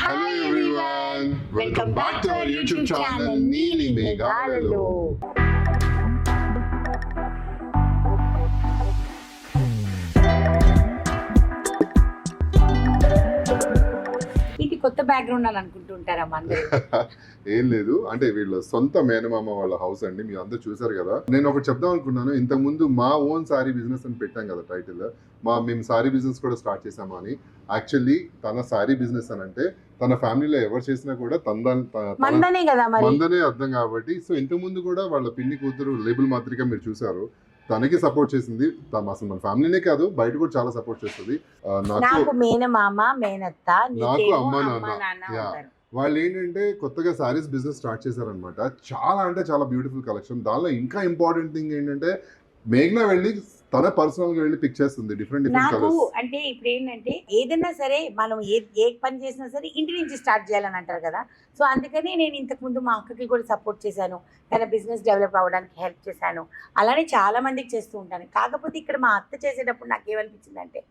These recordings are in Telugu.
Hello everyone, welcome back to our YouTube channel Neeli Meghalalo. ఇది కొత్త బ్యాక్గ్రౌండ్ అని అనుకుంటుంటారా అందరూ? ఏం లేదు, అంటే వీళ్ళ సొంత మేనమామ వాళ్ళ హౌస్ అండి. మీరు అందరూ చూసారు కదా. నేను ఒకటి చెప్దాం అనుకున్నాను, ఇంతకు ముందు మా ఓన్ సారీ బిజినెస్ అని పెట్టాం కదా టైటిల్. మేము సారీ బిజినెస్ కూడా స్టార్ట్ చేసాము అని. యాక్చువల్లీ తన సారీ బిజినెస్ అని అంటే తన ఫ్యామిలీలో ఎవరు చేసినా కూడా మందనే అర్థం కాబట్టి. సో ఇంతకు ముందు కూడా వాళ్ళ పిన్ని కూతురు లేబుల్ మాత్రిక మీరు చూసారు, తనకి సపోర్ట్ చేసింది. అసలు మన ఫ్యామిలీనే కాదు, బయట కూడా చాలా సపోర్ట్ చేస్తుంది. నాకు మేనమామ మేనత్త, నాకు అమ్మ నాన్న. వాళ్ళు ఏంటంటే కొత్తగా సారీస్ బిజినెస్ స్టార్ట్ చేశారనమాట. చాలా అంటే చాలా బ్యూటిఫుల్ కలెక్షన్. దానిలో ఇంకా ఇంపార్టెంట్ థింగ్ ఏంటంటే మేఘ్నా వెళ్ళి తన పర్సనల్ గా వెళ్ళి పిక్ చేస్తుంది డిఫరెంట్ కలర్స్. అంటే ఇప్పుడు ఏంటంటే ఏదైనా సరే మనం ఏ పని చేసినా సరే ఇంటి నుంచి స్టార్ట్ చేయాలని అంటారు కదా. సో అందుకని నేను ఇంతకు ముందు మా అక్కకి కూడా సపోర్ట్ చేశాను, తన బిజినెస్ డెవలప్ అవ్వడానికి హెల్ప్ చేశాను. అలానే చాలా మందికి చేస్తూ ఉంటాను. కాకపోతే ఇక్కడ మా అత్త చేసేటప్పుడు నాకు ఏమనిపించింది అంటే,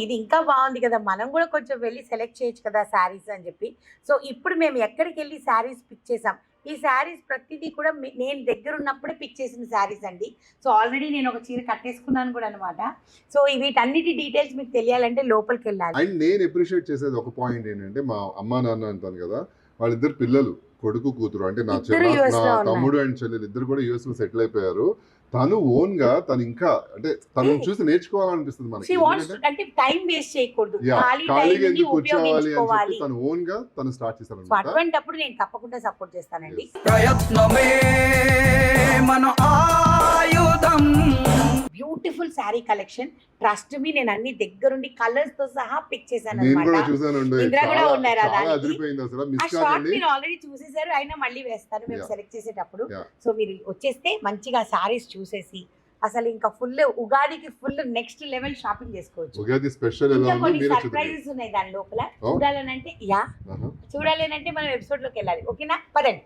ఇది ఇంకా బాగుంది కదా, మనం కూడా కొంచెం వెళ్ళి సెలెక్ట్ చేయొచ్చు కదా శారీస్ అని చెప్పి. సో ఇప్పుడు మేము ఎక్కడికి వెళ్ళి శారీస్ పిక్ చేసాం. ఈ శారీస్ ప్రతిదీ కూడా నేను దగ్గర ఉన్నప్పుడే పిక్ చేసిన శారీస్ అండి. సో ఆల్రెడీ నేను ఒక చీర కట్టేసుకున్నాను కూడా అనమాట. సో వీటన్నిటి డీటెయిల్స్ మీకు తెలియాలంటే లోపలికి వెళ్ళాలి. అండ్ నేను అప్రిషియేట్ చేసేది ఒక పాయింట్ ఏంటంటే, మా అమ్మా నాన్న అంటాను కదా, వాళ్ళిద్దరు పిల్లలు, కొడుకు కూతురు, అంటే నా తమ్ముడు అండ్ చెల్లెలు ఇద్దరు కూడా యూఎస్ లో సెటిల్ అయిపోయారు. తను ఓన్ గా తను ఇంకా అంటే తను చూసి నేర్చుకోవాలనిపిస్తుంది మనకి. అంటే టైం వేస్ట్ చేయకూడదు, ఖాళీగా ఎందుకు కూర్చోవాలి అని చెప్పి తను ఓన్ గా తను స్టార్ట్ చేశారు. అటువంటిప్పుడు నేను తప్పకుండా సపోర్ట్ చేస్తానండి. Beautiful sari collection, trust me, నేను అన్ని దగ్గరుండి కలర్స్ తో సహా పిక్ చేశాను అనమాట. ఇంద్ర కూడా ఉన్నారు. ఆ షార్ట్ మీరు ఆల్రెడీ చూసేసారు, అయినా మళ్ళీ వేస్తాను మేము సెలెక్ట్ చేసేటప్పుడు. సో మీరు వచ్చేస్తే మంచిగా శారీస్ చూసేసి అసలు ఇంకా ఫుల్ ఉగాదికి ఫుల్ నెక్స్ట్ లెవెల్ షాపింగ్ చేసుకోవచ్చు. ఉగాది స్పెషల్ కొన్ని సర్ప్రైజెస్ ఉన్నాయి దాని లోపల. చూడాలంటే మనం ఎపిసోడ్ లోకి వెళ్ళాలి. ఓకేనా, పదండి.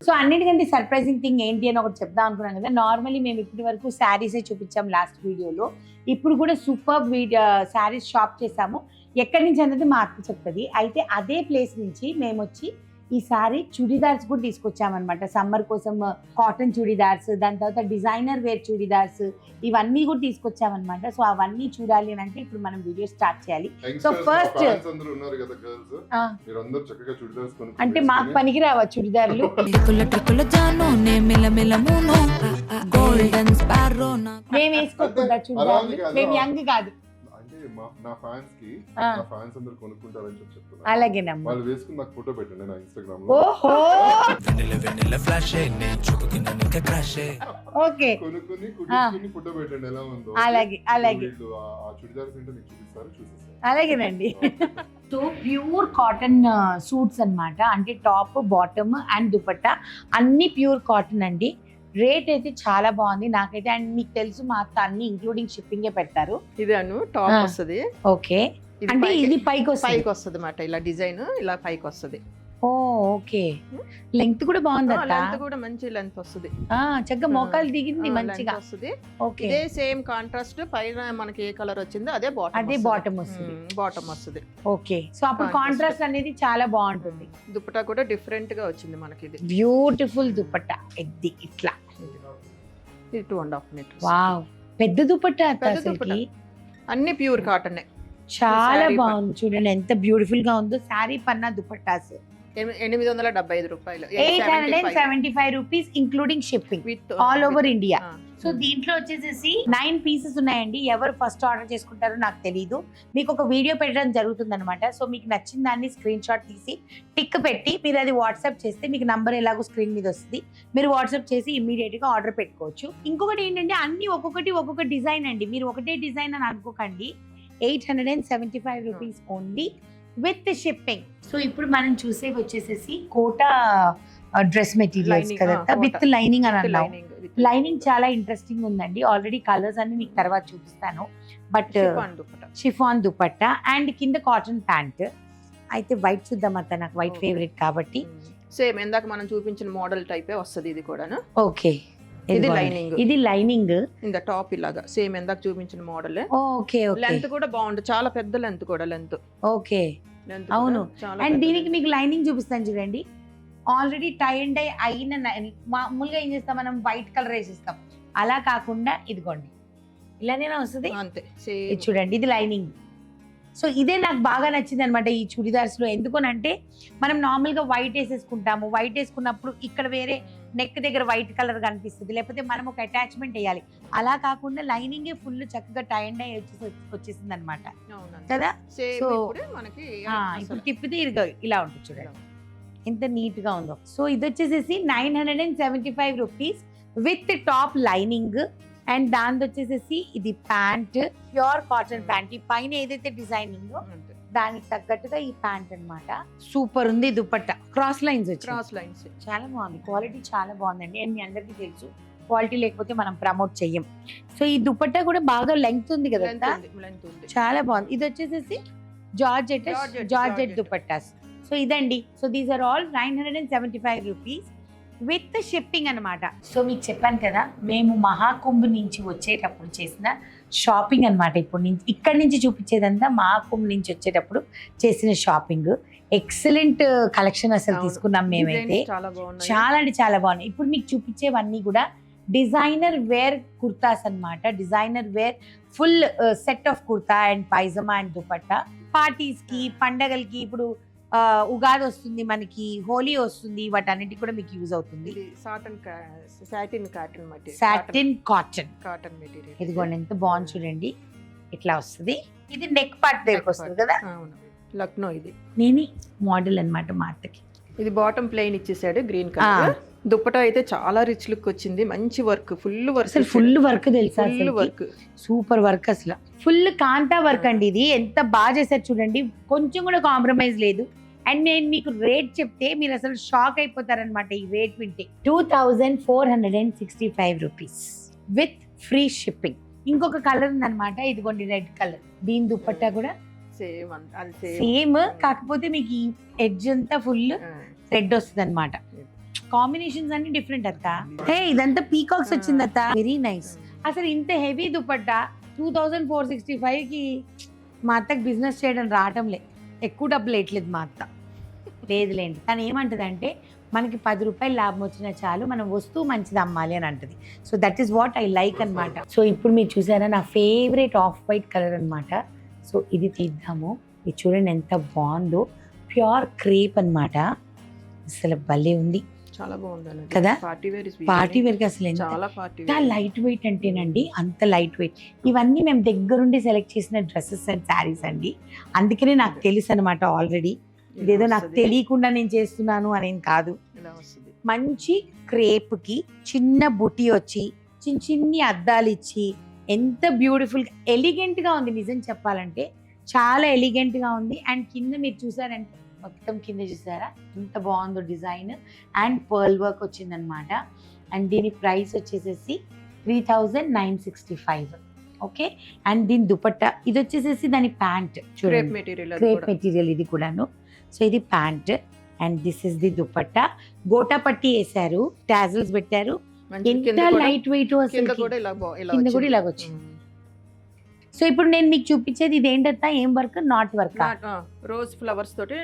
సో అన్నిటికంటే సర్ప్రైజింగ్ థింగ్ ఏంటి అని ఒకటి చెప్దాం అనుకున్నాం కదా. నార్మల్లీ మేము ఇప్పటి వరకు శారీసే చూపించాం లాస్ట్ వీడియోలో. ఇప్పుడు కూడా సూపర్ శారీస్ షాప్ చేసాము. ఎక్కడి నుంచి అనేది మా అక్క చెప్తుంది. అయితే అదే ప్లేస్ నుంచి మేము వచ్చి ఈసారి చుడిదార్స్ కూడా తీసుకొచ్చామన్నమాట. సమ్మర్ కోసం కాటన్ చుడిదార్స్, దాని తర్వాత డిజైనర్ వేర్ చుడిదార్స్, ఇవన్నీ కూడా తీసుకొచ్చామన్నమాట. సో అవన్నీ చూడాలి అని అంటే ఇప్పుడు మనం వీడియో స్టార్ట్ చేయాలి. సో ఫస్ట్ అంటే మాకు పనికిరావా చుడిదార్లు? మేము వేసుకోకుండా చుడిదార్లు, మేము యంగ్ కాదు. నా ఫ్యాన్స్ కి ఫ్యాన్స్ అందరూ కొనుక్కుంటారని చెప్తున్నా. అలాగేనమ్మా, వాళ్ళు వేసుకుని నాకు ఫోటో పెట్టండి నా ఇన్‌స్టాగ్రామ్ లో. ఓకే, కొనుక్కుని ఫోటో పెట్టండి ఎలా ఉందో. అలాగే ఆ చుడిదార్స్ ఏంటో మీకు చూపిస్తారు, చూసేస్తారు. అలాగేనండి. సో ప్యూర్ కాటన్ సూట్స్ అన్నమాట. అంటే టాప్, బాటమ్ అండ్ దుపట్టా అన్ని ప్యూర్ కాటన్ అండి. రేట్ అయితే చాలా బాగుంది నాకైతే. అండ్ మీకు తెలుసు మా అత్త అన్ని ఇంక్లూడింగ్ షిప్పింగ్ పెట్టారు. ఇది టాప్ వస్తుంది. ఓకే, అంటే ఇది పైకి వస్తుంది అన్నమాట. ఇలా డిజైన్ ఇలా పైకి వస్తుంది. ఓకే, లెంగ్త్ కూడా బాగుంది. లెంగ్త్ కూడా మంచి లెంగ్త్ వస్తుంది. చక్కగా మోకాలు దిగింది మంచిగా వస్తుంది. ఇదే సేమ్ కాంట్రాస్ట్ పైన మనకి ఏ కలర్ వచ్చిందో అదే బాటమ్ వస్తుంది. ఓకే, సో అప్పుడు కాంట్రాస్ట్ అనేది చాలా బాగుంటుంది. దుపట్టా కూడా డిఫరెంట్ గా వచ్చింది మనకి. ఇది బ్యూటిఫుల్ దుపట్టా. ఇది ఇట్లా ఇది 2.5 మీటర్స్. వావ్, పెద్ద దుపట్టా. అన్ని ప్యూర్ కాటన్, చాలా బాగుంది. చూడండి ఎంత బ్యూటిఫుల్ గా ఉందో. శారీ పన్నా దుపట్టాస్ 875 రూపాయలు, 875 rupees including shipping all over India. So దీంట్లో వచ్చేసేసి 9 పీసెస్ ఉన్నాయండి. ఎవరు ఫస్ట్ ఆర్డర్ చేసుకుంటారో నాకు తెలియదు. మీకు ఒక వీడియో పెట్టడం జరుగుతుంది అనమాట. సో మీకు నచ్చిన దాన్ని స్క్రీన్ షాట్ తీసి టిక్ పెట్టి మీరు అది వాట్సాప్ చేస్తే మీకు నంబర్ ఎలాగో స్క్రీన్ మీద వస్తుంది. మీరు వాట్సాప్ చేసి ఇమ్మీడియట్ గా ఆర్డర్ పెట్టుకోవచ్చు. ఇంకొకటి ఏంటంటే అన్ని ఒక్కొక్క డిజైన్ అండి. మీరు ఒకటే డిజైన్ అని అనుకోకండి. 875 rupees only with shipping. So ఇప్పుడు మనం చూసేవి వచ్చేసేసి కోటా డ్రెస్ మెటీరియల్స్ కదా, విత్ లైనింగ్ అని అన్నాం. లైనింగ్ చాలా ఇంట్రెస్టింగ్ ఉందండి. ఆల్రెడీ కలర్స్ అన్ని మీకు తర్వాత చూపిస్తాను. బట్ షిఫాన్ దుపట్టా అండ్ కింద కాటన్ ప్యాంట్. అయితే వైట్ చూద్దాం అత్త, నాకు వైట్ ఫేవరెట్ కాబట్టి. సేమ్ ఇందాక మనం చూపించిన మోడల్ టైపే వస్తుంది ఇది కూడాను. ఓకే, ఇది లైనింగ్. ఇది లైనింగ్ ఇంద టాప్ ఇలాగా సేమ్ ఇందాక చూపించిన మోడల్. Okay okay. లెంత్ కూడా బాగుంటుంది, చాలా పెద్ద లెంత్ కూడా. లెంత్ ఓకే అవును. అండ్ దీనికి మీకు లైనింగ్ చూపిస్తాను చూడండి. ఆల్రెడీ టై అండ్ డై అయిన మామూలుగా ఏం చేస్తాం మనం, వైట్ కలర్ వేసిస్తాం. అలా కాకుండా ఇదిగోండి ఇలానే వస్తుంది అంతే. ఇది చూడండి, ఇది లైనింగ్. సో ఇదే నాకు బాగా నచ్చింది అనమాట ఈ చుడిదార్స్ లో. ఎందుకనంటే మనం నార్మల్ గా వైట్ వేసేసుకుంటాము. వైట్ వేసుకున్నప్పుడు ఇక్కడ వేరే నెక్ దగ్గర వైట్ కలర్ కనిపిస్తుంది, లేకపోతే మనం ఒక అటాచ్మెంట్ వేయాలి. అలా కాకుండా లైనింగ్ ఫుల్ చక్కగా టై అండ్ డై వచ్చేసింది అనమాట కదా. సో మనకి ఇప్పుడు తిప్పితే ఇలా ఉంటుంది చూడండి ఎంత నీట్ గా ఉందో. సో ఇది వచ్చేసేసి 975 rupees with top lining. And దాని వచ్చేసేసి ఇది ప్యాంట్, ప్యూర్ కాటన్ ప్యాంట్. ఈ పైన ఏదైతే డిజైన్ ఉందో దానికి తగ్గట్టుగా ఈ ప్యాంట్ అన్నమాట. సూపర్ ఉంది. దుపట్టా క్రాస్ లైన్స్ వచ్చి, క్రాస్ లైన్స్ చాలా బాగుంది. క్వాలిటీ చాలా బాగుందండి. అండ్ మీ అందరికీ తెలుసు క్వాలిటీ లేకపోతే మనం ప్రమోట్ చెయ్యం. సో ఈ దుపట్టా కూడా బాగా లెంగ్త్ ఉంది కదా, చాలా బాగుంది. ఇది వచ్చేసేసి జార్జెట్ దుపట్టాస్. సో ఇదండి. So these are all 975 rupees with shipping అనమాట. సో మీకు చెప్పాను కదా, మేము మహాకుంభ్ నుంచి వచ్చేటప్పుడు చేసిన షాపింగ్ అనమాట. ఇప్పుడు నుంచి ఇక్కడి నుంచి చూపించేదంతా మహాకుంభ్ నుంచి వచ్చేటప్పుడు చేసిన షాపింగ్. ఎక్సలెంట్ కలెక్షన్ అసలు తీసుకున్నాం మేమైతే. చాలా అంటే చాలా బాగున్నాయి. ఇప్పుడు మీకు చూపించేవన్నీ కూడా డిజైనర్ వేర్ కుర్తాస్ అన్నమాట. Designer wear full set of kurta and pyjama and dupatta. Parties కి, పండగలకి, ఇప్పుడు ఉగాది వస్తుంది మనకి, హోలీ వస్తుంది, వాటన్నిటికి కూడా మీకు యూజ్ అవుతుంది. Satin cotton material. ఇదిగోండి ఎంత బాగుంది చూడండి, ఇట్లా వస్తుంది. ఇది నెక్ పార్ట్ దగ్గరకు వస్తుంది కదా. లక్నో ఇది నేను మోడల్ అన్నమాట మా అత్తకి. ఇది బాటమ్ ప్లెయిన్ ఇచ్చేసాడు గ్రీన్ కలర్. దుపట్టా అయితే చాలా రిచ్ లుక్ వచ్చింది. మంచి వర్క్, ఫుల్ వర్క్. అసలు ఫుల్ వర్క్ తెలుసా, వర్క్ సూపర్ వర్క్. అసలు ఫుల్ కాంతా వర్క్ అండి. ఇది ఎంత బాగా చేశారు చూడండి, కొంచెం కూడా కాంప్రమైజ్ లేదు. అండ్ నేను మీకు రేట్ చెప్తే మీరు అసలు షాక్ అయిపోతారనమాట. ఈ రేట్ వింటే 2465 రూపీస్ విత్ ఫ్రీ షిప్పింగ్. ఇంకొక కలర్ ఉందన్నమాట, ఇదిగోండి రెడ్ కలర్. దీని దుపట్టా కూడా సేమ్, కాకపోతే మీకు ఈ ఎడ్జ్ అంతా ఫుల్ రెడ్ వస్తుంది అనమాట. కాంబినేషన్స్ అన్ని డిఫరెంట్ అత్త. హే ఇదంతా పీకాక్స్ వచ్చింది అత్త, వెరీ నైస్. అసలు ఇంత హెవీ దుపట్టా 2465 కి మా అత్తకి బిజినెస్ చేయడం రావటం లేదు. ఎక్కువ డబ్బులు వేయట్లేదు మా అత్త. లేదులేండి, తను ఏమంటుంది అంటే మనకి 10 రూపాయలు లాభం వచ్చినా చాలు, మనం వస్తువు మంచిది అమ్మాలి అని అంటది. So that is what I like అనమాట. సో ఇప్పుడు మీరు చూసారా నా ఫేవరెట్ ఆఫ్ వైట్ కలర్ అనమాట. సో ఇది తీద్దాము. ఇది చూడండి ఎంత బాగుందో, ప్యూర్ క్రేప్ అనమాట. అసలు భలే ఉంది, చాలా బాగుంది కదా. పార్టీ వేర్ కి అసలు ఎంత లైట్ వెయిట్ అంటేనండి, అంత లైట్ వెయిట్. ఇవన్నీ మేము దగ్గరుండి సెలెక్ట్ చేసిన డ్రెస్సెస్ అండ్ శారీస్ అండి. అందుకనే నాకు తెలుసు అనమాట ఆల్రెడీ. ఇదేదో నాకు తెలియకుండా నేను చేస్తున్నాను అనేం కాదు. మంచి క్రేప్ కి చిన్న బుట్టి వచ్చి చిన్ని అద్దాలు ఇచ్చి ఎంత బ్యూటిఫుల్ ఎలిగెంట్ గా ఉంది. నిజం చెప్పాలంటే చాలా ఎలిగెంట్ గా ఉంది. అండ్ కింద మీరు చూసారంటే మొత్తం కింద చూసారా ఎంత బాగుందో డిజైన్. అండ్ పర్ల్ వర్క్ వచ్చిందనమాట. అండ్ దీని ప్రైస్ వచ్చేసేసి 3965. ఓకే. అండ్ దీని దుపట్టా ఇది వచ్చేసేసి దాని ప్యాంట్ చూడండి, క్రేప్ మెటీరియల్ ఇది కూడాను. సో ఇది pant and this is the dupatta. Gota పట్టి వేసారు, టాజిల్స్ పెట్టారు. ఎంత లైట్ వెయిట్ అసలు, కింద కూడా ఇలాగ వచ్చింది. సో ఇప్పుడు నేను మీకు చూపించేది ఇది ఏంటంటే ఏం work, not work, rose flowers తోటి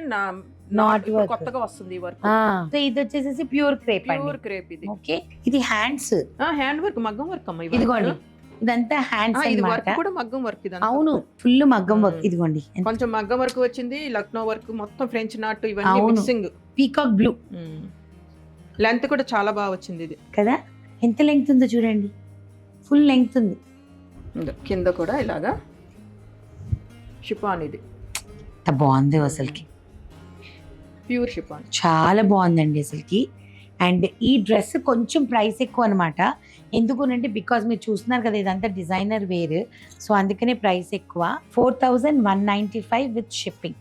నాట్ వర్క్ కొత్తగా వస్తుంది ఈ వర్క్. సో ఇది వచ్చేసి ప్యూర్ క్రేప్ అండి. ప్యూర్ క్రేప్ ఇది. ఓకే. ఇది హ్యాండ్స్, హ్యాండ్ వర్క్, మగ్గం వర్క్ అమ్మ. ఇదిగోండి ఇదంతా హ్యాండ్స్ అన్నమాట. కూడా మగ్గం వర్క్ ఇది. అవును, ఫుల్ మగ్గం వర్క్. ఇదిగోండి కొంచెం మగ్గం వర్క్ వచ్చింది, లక్నో వర్క్, మొత్తం ఫ్రెంచ్ నాట్ ఇవన్నీ మిక్సింగ్. Peacock blue. లెంత్ కూడా చాలా బాగా వచ్చింది ఇది కదా. ఎంత లెంగ్త్ ఉందో చూడండి, ఫుల్ లెంగ్త్ ఉంది. కింద కూడా ఇలాగా షిఫాన్. ఇది ఎంత బాగుంది అసలుకి, ప్యూర్ షిఫాన్. చాలా బాగుందండి అసలుకి. అండ్ ఈ డ్రెస్ కొంచెం ప్రైస్ ఎక్కువ అనమాట. ఎందుకునంటే బికాజ్ మీరు చూస్తున్నారు కదా ఇదంతా డిజైనర్ వేర్, సో అందుకనే ప్రైస్ ఎక్కువ. 4195 విత్ షిప్పింగ్.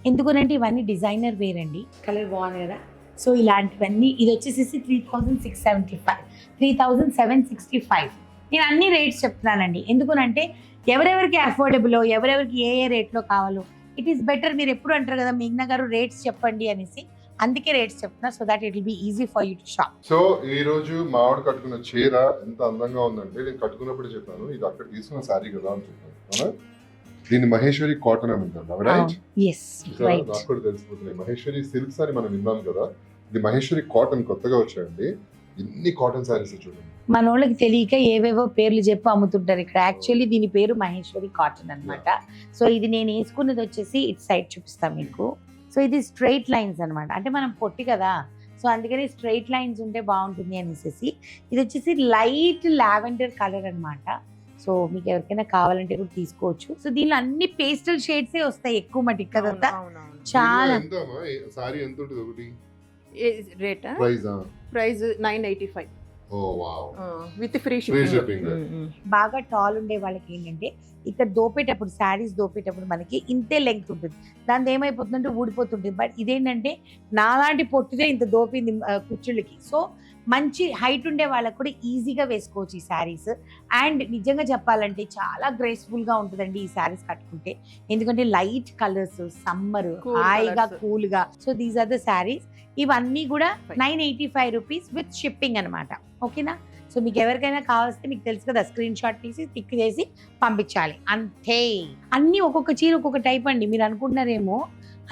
ఎందుకునంటే ఇవన్నీ డిజైనర్ వేర్ అండి. కలర్ బాగుంది కదా, సో ఇలాంటివన్నీ ఇది వచ్చేసి 3675, 3765. నేను అన్ని రేట్స్ చెప్తున్నానండి. ఎందుకనంటే ఎవరెవరికి అఫోర్డబుల్, ఎవరెవరికి ఏ రేట్లో కావాలో ఇట్ ఈస్ బెటర్. మీరు ఎప్పుడు అంటారు కదా మేఘ్నా గారు రేట్స్ చెప్పండి అనేసి, అందుకే రేట్స్ చెప్తున్నా, so that it will be easy for you to shop. So ఈ రోజు మావాడు కట్టుకున్న చీర ఎంత అందంగా ఉందంటే నేను కట్టుకున్నప్పుడు చెప్పాను ఇది అక్కడ తీసుకున్న శారీ కదా అని చెప్పాను. అవునా? దీన్ని మహేశ్వరి కాటన్ అని అంటారు, రైట్? Yes right. నాకు కూడా తెలిసిపోతుంది. మహేశ్వరి సిల్క్ సారీ మనం విన్నాం కదా, ఇది మహేశ్వరి కాటన్ కొత్తగా వచ్చాయండి. ఎన్ని కాటన్ సారీస్ చూడండి. మన వాళ్ళకి తెలియక ఏవేవో పేర్లు చెప్పి అమ్ముతుంటారు ఇక్కడ. యాక్చువల్లీ దీని పేరు మహేశ్వరి కాటన్ అన్నమాట. సో ఇది నేను వేసుకున్నది వచ్చేసి ఇటు సైడ్ చూపిస్తాను మీకు. సో ఇది స్ట్రైట్ లైన్స్ అన్నమాట. అంటే మనం పొట్టి కదా, సో అందుకని స్ట్రైట్ లైన్స్ ఉంటే బాగుంటుంది అనేసి. ఇది వచ్చేసి లైట్ లావెండర్ కలర్ అన్నమాట. సో మీకు ఎవరికైనా కావాలంటే కూడా తీసుకోవచ్చు. సో దీనిలో అన్ని పేస్టల్ షేడ్సే వస్తాయి ఎక్కువ మటుకు కదంతా. చాలా సారీ ఎంత ఉంటుంది ఒకటి రేటా? Price 985 oh wow, with free free shipping. Shipping. బాగా టాల్ ఉండే వాళ్ళకి ఏంటంటే ఇక్కడ దోపేటప్పుడు, శారీస్ దోపేటప్పుడు మనకి ఇంతే లెంగ్త్ ఉంటుంది, దాని ఏమైపోతుందంటే ఊడిపోతుంటుంది. బట్ ఇదేంటంటే నాలాంటి పొట్టిదే ఇంత దోపింది కుచ్చుళ్ళకి. సో మంచి హైట్ ఉండే వాళ్ళకి కూడా ఈజీగా వేసుకోవచ్చు ఈ శారీస్. అండ్ నిజంగా చెప్పాలంటే చాలా గ్రేస్ఫుల్గా ఉంటుందండి ఈ శారీస్ కట్టుకుంటే. ఎందుకంటే లైట్ కలర్స్, సమ్మర్, Cool హాయిగా colours. కూల్గా. So these are the saris. ఇవన్నీ కూడా 985 రూపీస్ విత్ షిప్పింగ్ అనమాట. ఓకేనా? సో మీకు ఎవరికైనా కావాల్స్తే మీకు తెలుసు కదా, స్క్రీన్ షాట్ తీసి టిక్ చేసి పంపించాలి అంతే. అన్ని ఒక్కొక్క చీర ఒక్కొక్క టైప్ అండి. మీరు అనుకుంటున్నారేమో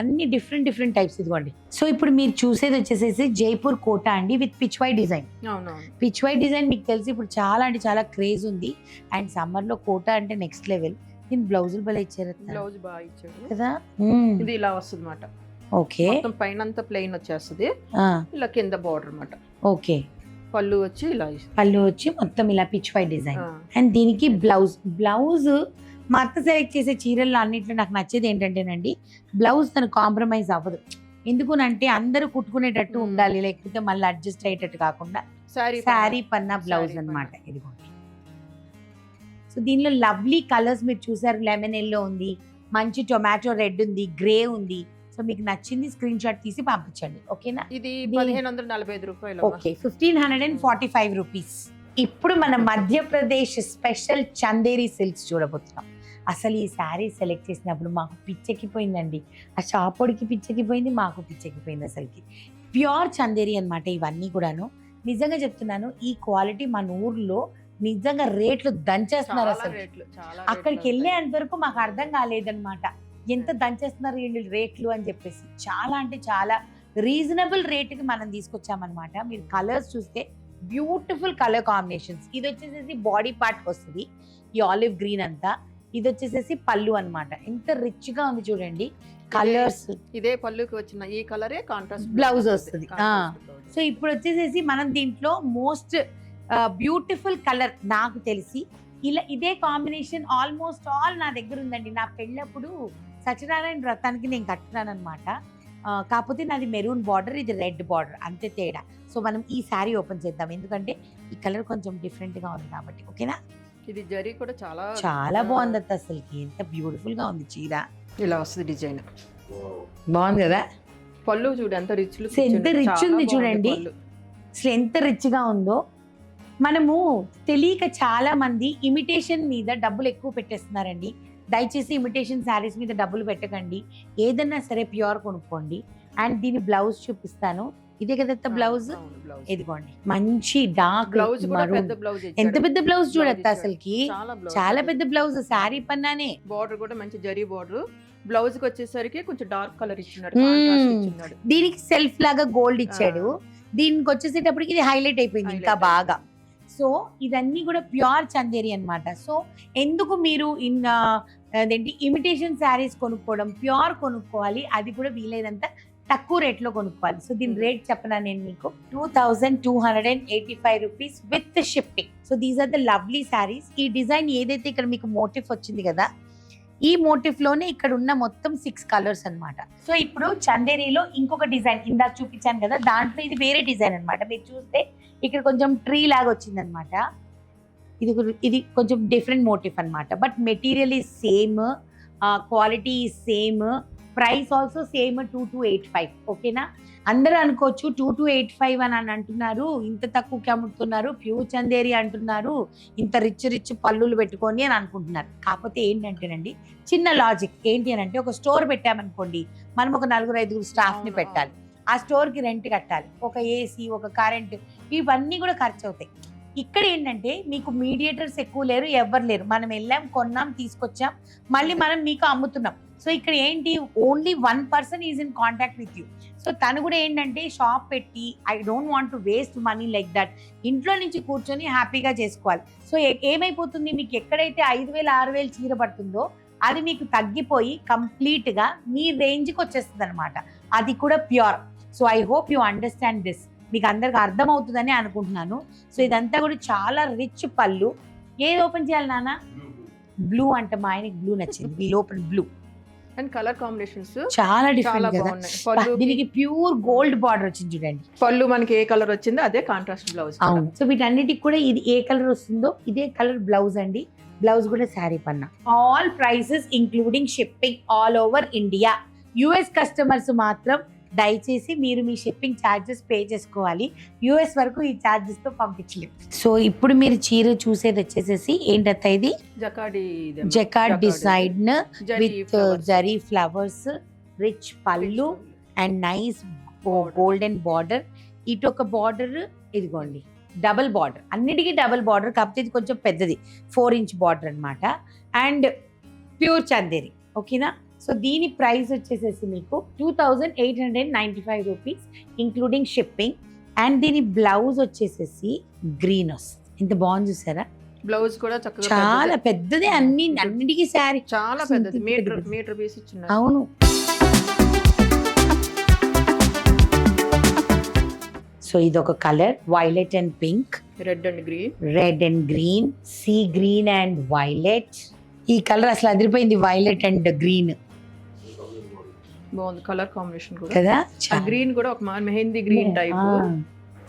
అన్ని డిఫరెంట్ టైప్స్. ఇదిగోండి. సో ఇప్పుడు మీరు చూసేది వచ్చేసేసి జైపూర్ కోటా అండి విత్ పిచ్ వై డిజైన్. అవునవును. పిచ్ వై డిజైన్ మీకు తెలిసి ఇప్పుడు చాలా అంటే చాలా క్రేజ్ ఉంది. అండ్ సమ్మర్లో కోటా అంటే నెక్స్ట్ లెవెల్. దీని బ్లౌజులు భలే ఇచ్చారు బ్లౌజ్ బాగా ఇచ్చాడు కదా. ఇది ఇలా వస్తుంది అన్నమాట. ఓకే. మొత్తం పైన అంతా ప్లెయిన్ వచ్చేస్తుంది, ఇలా కింద బార్డర్ అన్నమాట. ఓకే. పళ్ళు వచ్చి ఇలా పళ్ళు వచ్చి మొత్తం ఇలా పిచ్ వై డిజైన్. అండ్ దీనికి బ్లౌజ్ మా అత్త సెలెక్ట్ చేసే చీరల్లో అన్నింటిలో నాకు నచ్చేది ఏంటంటేనండి, బ్లౌజ్ తను కాంప్రమైజ్ అవ్వదు. ఎందుకునంటే అందరూ కుట్టుకునేటట్టు ఉండాలి, లేకపోతే మళ్ళీ అడ్జస్ట్ అయ్యేటట్టు కాకుండా శారీ పన్నా బ్లౌజ్ అన్నమాట. ఇదిగోండి. సో దీనిలో లవ్లీ కలర్స్ మీరు చూసారు. లెమన్ ఎల్లో ఉంది, మంచి టొమాటో రెడ్ ఉంది, గ్రే ఉంది. సో మీకు నచ్చింది స్క్రీన్ షాట్ తీసి పంపించండి. ఓకేనా? ఇది 1545 రూపాయలు. Okay, 1545 rupees. ఇప్పుడు మన మధ్యప్రదేశ్ స్పెషల్ చందేరి సిల్క్స్ చూడబోతున్నాం. అసలు ఈ శారీ సెలెక్ట్ చేసినప్పుడు మాకు పిచ్చెక్కిపోయిందండి. ఆ షాపోడికి పిచ్చెక్కిపోయింది, మాకు పిచ్చెక్కిపోయింది. అసలుకి ప్యూర్ చందేరి అనమాట ఇవన్నీ కూడాను. నిజంగా చెప్తున్నాను, ఈ క్వాలిటీ మన ఊర్లో నిజంగా రేట్లు దంచేస్తున్నారు. అసలు అక్కడికి వెళ్ళేంత వరకు మాకు అర్థం కాలేదన్నమాట, ఎంత దంచేస్తున్నారు వీళ్ళు రేట్లు అని చెప్పేసి. చాలా అంటే చాలా రీజనబుల్ రేట్కి మనం తీసుకొచ్చామన్నమాట. మీరు కలర్స్ చూస్తే బ్యూటిఫుల్ కలర్ కాంబినేషన్స్. ఇది వచ్చేసేసి బాడీ పార్ట్ వస్తుంది, ఈ ఆలివ్ గ్రీన్ అంతా. ఇది వచ్చేసేసి పళ్ళు అన్నమాట. ఎంత రిచ్ గా ఉంది చూడండి కలర్స్. ఇదే పళ్ళుకి వచ్చిన ఈ కలరే కాంట్రాస్ట్ బ్లౌజ్ వస్తుంది. సో ఇప్పుడు వచ్చేసేసి మనం దీంట్లో మోస్ట్ బ్యూటిఫుల్ కలర్ నాకు తెలిసి ఇలా ఇదే కాంబినేషన్ ఆల్మోస్ట్ ఆల్ నా దగ్గర ఉందండి. నా పెళ్ళప్పుడు సత్యనారాయణ వ్రతానికి నేను కట్టున్నాను అనమాట. కాకపోతే నాది మెరూన్ బార్డర్, ఇది రెడ్ బార్డర్, అంతే తేడా. సో మనం ఈ శారీ ఓపెన్ చేద్దాం, ఎందుకంటే ఈ కలర్ కొంచెం డిఫరెంట్ గా ఉంది కాబట్టి. ఓకేనా? ఇది జరీ కూడా చాలా బాగుంది అసలుకి. ఎంత బ్యూటిఫుల్ గా ఉంది చీర. ఇలా వస్తుంది డిజైన్. బాగుంది కదా. పళ్ళు చూడు ఎంత రిచ్ ఎంత రిచ్ ఉంది చూడండి. అసలు ఎంత రిచ్ గా ఉందో. మనము తెలియక చాలా మంది ఇమిటేషన్ మీద డబ్బులు ఎక్కువ పెట్టేస్తున్నారండి. దయచేసి ఇమిటేషన్ శారీస్ మీద డబ్బులు పెట్టకండి. ఏదన్నా సరే ప్యూర్ కొనుక్కోండి. అండ్ దీని బ్లౌజ్ చూపిస్తాను. ఇదే కదా బ్లౌజ్. ఇదిగోండి, మంచి డార్క్ బ్లౌజ్. ఎంత పెద్ద బ్లౌజ్ చూడద్దు అసలుకి, చాలా పెద్ద బ్లౌజ్. శారీ పన్నానే. బార్డర్ కూడా మంచి జరీ బార్డర్. బ్లౌజ్ కి వచ్చేసరికి కొంచెం డార్క్ కలర్ ఇచ్చినాడు. దీనికి సెల్ఫ్ లాగా గోల్డ్ ఇచ్చాడు. దీనికి వచ్చేసేటప్పటికి ఇది హైలైట్ అయిపోయింది ఇంకా బాగా. సో ఇదన్నీ కూడా ప్యూర్ చందేరి అన్నమాట. సో ఎందుకు మీరు అదేంటి ఇమిటేషన్ శారీస్ కొనుక్కోవడం, ప్యూర్ కొనుక్కోవాలి, అది కూడా వీలైనంత తక్కువ రేట్లో కొనుక్కోవాలి. సో దీని రేట్ చెప్పనా నేను మీకు, 2285 rupees with shipping. So these are the lovely saris. ఈ డిజైన్ ఏదైతే ఇక్కడ మీకు మోటిఫ్ వచ్చింది కదా, ఈ మోటిఫ్ లోనే ఇక్కడ ఉన్న మొత్తం 6 కలర్స్ అన్నమాట. సో ఇప్పుడు చందేరిలో ఇంకొక డిజైన్ ఇందాక చూపించాను కదా, దాంట్లో ఇది వేరే డిజైన్ అన్నమాట. మీరు చూస్తే ఇక్కడ కొంచెం ట్రీ లాగా వచ్చింది అనమాట. ఇది కొంచెం డిఫరెంట్ మోటిఫ్ అన్నమాట. But material is same, quality is same, price also same 2285. ఓకేనా? అందరూ అనుకోవచ్చు 2285 అని అంటున్నారు, ఇంత తక్కువకి అమ్ముతున్నారు, ప్యూర్ చందేరి అంటున్నారు, ఇంత రిచ్ పళ్ళులు పెట్టుకొని అని అనుకుంటున్నారు. కాకపోతే ఏంటంటేనండి, చిన్న లాజిక్ ఏంటి అని అంటే, ఒక స్టోర్ పెట్టామనుకోండి, మనం ఒక 4-5 స్టాఫ్ని పెట్టాలి, ఆ స్టోర్కి రెంట్ కట్టాలి, ఒక ఏసీ, ఒక కరెంట్, ఇవన్నీ కూడా ఖర్చు అవుతాయి. ఇక్కడ ఏంటంటే మీకు మీడియేటర్స్ ఎక్కువ లేరు, ఎవ్వరు లేరు, మనం వెళ్ళాం, కొన్నాం, తీసుకొచ్చాం, మళ్ళీ మనం మీకు అమ్ముతున్నాం. సో ఇక్కడ ఏంటి, only 1 person is in contact with you. So తను కూడా ఏంటంటే షాప్ పెట్టి, I don't want to waste money like that, ఇంట్లో నుంచి కూర్చొని హ్యాపీగా చేసుకోవాలి. సో ఏమైపోతుంది, మీకు ఎక్కడైతే 5,000-6,000 చీర పడుతుందో అది మీకు తగ్గిపోయి కంప్లీట్గా మీ రేంజ్కి వచ్చేస్తుంది అనమాట, అది కూడా pure. So I hope you understand this, మీకు అందరికి అర్థమవుతుందని అనుకుంటున్నాను. సో ఇదంతా కూడా చాలా రిచ్ పళ్ళు. ఏది ఓపెన్ చేయాలి నాన్న? బ్లూ అంట, మా ఆయనకి బ్లూ నచ్చింది, we'll open blue. And colour combinations చాలా డిఫరెంట్ కదా. పళ్ళు దీనికి ప్యూర్ గోల్డ్ బార్డర్ వచ్చింది చూడండి. పళ్ళు మనకి ఏ కలర్ వచ్చిందో అదే కాంట్రాస్ట్ బ్లౌజ్. అవును. సో వీటన్నిటికి కూడా ఇది ఏ కలర్ వస్తుందో ఇదే కలర్ బ్లౌజ్ అండి. బ్లౌజ్ కూడా శారీ పన్నా. All prices including shipping all over India. US customers మాత్రం దయచేసి మీరు మీ షిప్పింగ్ ఛార్జెస్ పే చేసుకోవాలి. యుఎస్ వరకు ఈ ఛార్జెస్ తో పంపించలేము. సో ఇప్పుడు మీరు చీర చూసేది వచ్చేసేసి ఏంటంటే ఇది jacquard design with zari flowers, rich పళ్ళు అండ్ నైస్ గోల్డెన్ బార్డర్. ఇటు ఒక బార్డర్, ఇదిగోండి డబుల్ బార్డర్, అన్నిటికీ డబుల్ బార్డర్, కాకపోతే ఇది కొంచెం పెద్దది 4 inch బార్డర్ అనమాట. And pure Chanderi. ఓకేనా? సో దీని ప్రైస్ వచ్చేసేసి మీకు 2,895 రూపీస్ ఇంక్లూడింగ్ షిప్పింగ్. అండ్ దీని బ్లౌజ్ వచ్చేసేసి గ్రీన్ వస్తుంది. ఎంత బాగుంది చూసారా? బ్లౌజ్ కూడా చక్కగా చాలా పెద్దది, అన్నిటికీ శారీ చాలా పెద్దది, మీటర్ పీస్ ఇచ్చున్నారు. అవును. సో ఇది ఒక colour, violet and pink, red and green, sea green and violet. ఈ కలర్ అసలు అదిరిపోయింది, వైలెట్ అండ్ గ్రీన్. బాగుంది కలర్ కాంబినేషన్ కూడా కదా. గ్రీన్ కూడా ఒక mehndi green type.